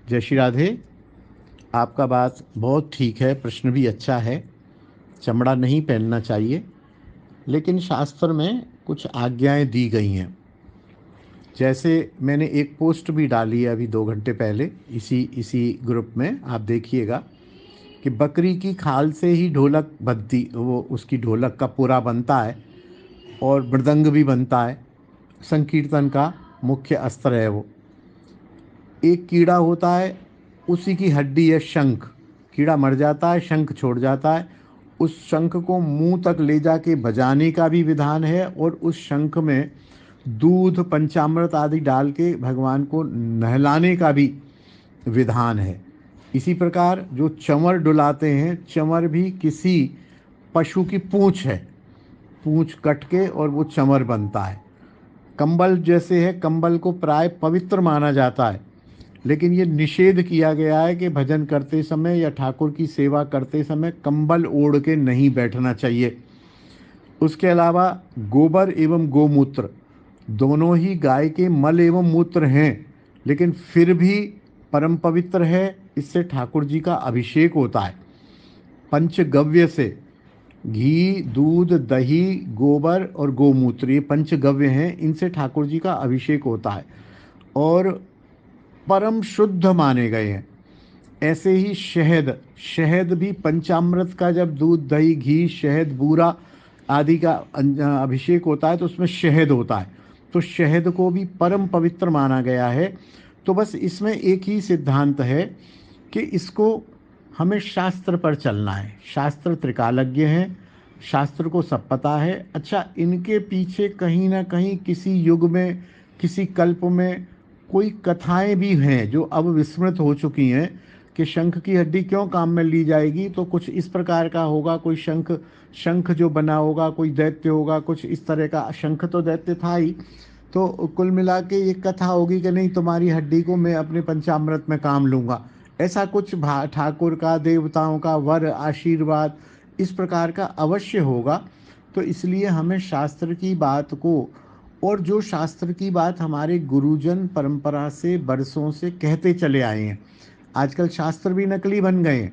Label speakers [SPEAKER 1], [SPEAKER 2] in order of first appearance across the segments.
[SPEAKER 1] जय श्री राधे। आपका बात बहुत ठीक है, प्रश्न भी अच्छा है। चमड़ा नहीं पहनना चाहिए, लेकिन शास्त्र में कुछ आज्ञाएं दी गई हैं। जैसे मैंने एक पोस्ट भी डाली है अभी 2 घंटे पहले इसी इसी ग्रुप में, आप देखिएगा कि बकरी की खाल से ही ढोलक बनती, वो उसकी ढोलक का पूरा बनता है और मृदंग भी बनता है। संकीर्तन का मुख्य अस्त्र है वो। एक कीड़ा होता है, उसी की हड्डी है शंख। कीड़ा मर जाता है, शंख छोड़ जाता है। उस शंख को मुंह तक ले जाके बजाने का भी विधान है, और उस शंख में दूध पंचामृत आदि डाल के भगवान को नहलाने का भी विधान है। इसी प्रकार जो चंवर डुलाते हैं, चंवर भी किसी पशु की पूंछ है। पूंछ कट के और वो चंवर बनता है। कंबल जैसे है, कंबल को प्राय पवित्र माना जाता है, लेकिन ये निषेध किया गया है कि भजन करते समय या ठाकुर की सेवा करते समय कंबल ओढ़ के नहीं बैठना चाहिए। उसके अलावा गोबर एवं गोमूत्र दोनों ही गाय के मल एवं मूत्र हैं, लेकिन फिर भी परम पवित्र है। इससे ठाकुर जी का अभिषेक होता है। पंचगव्य से घी, दूध, दही, गोबर और गोमूत्र, ये पंचगव्य हैं, इनसे ठाकुर जी का अभिषेक होता है और परम शुद्ध माने गए हैं। ऐसे ही शहद, शहद भी पंचामृत का, जब दूध, दही, घी, शहद, बूरा आदि का अभिषेक होता है तो उसमें शहद होता है। तो शहद को भी परम पवित्र माना गया है। तो बस इसमें एक ही सिद्धांत है कि इसको हमें शास्त्र पर चलना है। शास्त्र त्रिकालज्ञ हैं, शास्त्र को सब पता है। अच्छा, इनके पीछे कहीं ना कहीं किसी युग में, किसी कल्प में कोई कथाएं भी हैं जो अब विस्मृत हो चुकी हैं कि शंख की हड्डी क्यों काम में ली जाएगी। तो कुछ इस प्रकार का होगा, कोई शंख, शंख जो बना होगा कोई दैत्य होगा, कुछ इस तरह का। शंख तो दैत्य था ही। तो कुल मिला के ये कथा होगी कि नहीं, तुम्हारी हड्डी को मैं अपने पंचामृत में काम लूँगा। ऐसा कुछ ठाकुर का, देवताओं का वर, आशीर्वाद इस प्रकार का अवश्य होगा। तो इसलिए हमें शास्त्र की बात को, और जो शास्त्र की बात हमारे गुरुजन परंपरा से बरसों से कहते चले आए हैं। आजकल शास्त्र भी नकली बन गए हैं।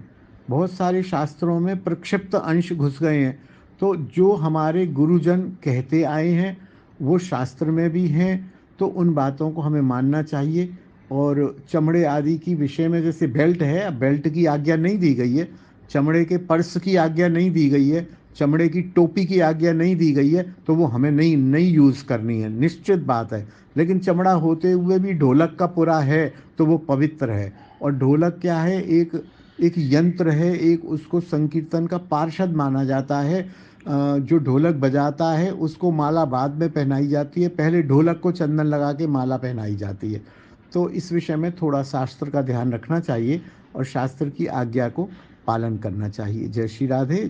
[SPEAKER 1] बहुत सारे शास्त्रों में प्रक्षिप्त अंश घुस गए हैं। तो जो हमारे गुरुजन कहते आए हैं वो शास्त्र में भी हैं, तो उन बातों को हमें मानना चाहिए। और चमड़े आदि की विषय में, जैसे बेल्ट है, बेल्ट की आज्ञा नहीं दी गई है। चमड़े के पर्स की आज्ञा नहीं दी गई है। चमड़े की टोपी की आज्ञा नहीं दी गई है। तो वो हमें नहीं नहीं यूज़ करनी है, निश्चित बात है। लेकिन चमड़ा होते हुए भी ढोलक का पुरा है तो वो पवित्र है। और ढोलक क्या है, एक एक यंत्र है, एक उसको संकीर्तन का पार्षद माना जाता है। जो ढोलक बजाता है उसको माला बाद में पहनाई जाती है, पहले ढोलक को चंदन लगा के माला पहनाई जाती है। तो इस विषय में थोड़ा शास्त्र का ध्यान रखना चाहिए और शास्त्र की आज्ञा को पालन करना चाहिए। जय श्री राधे।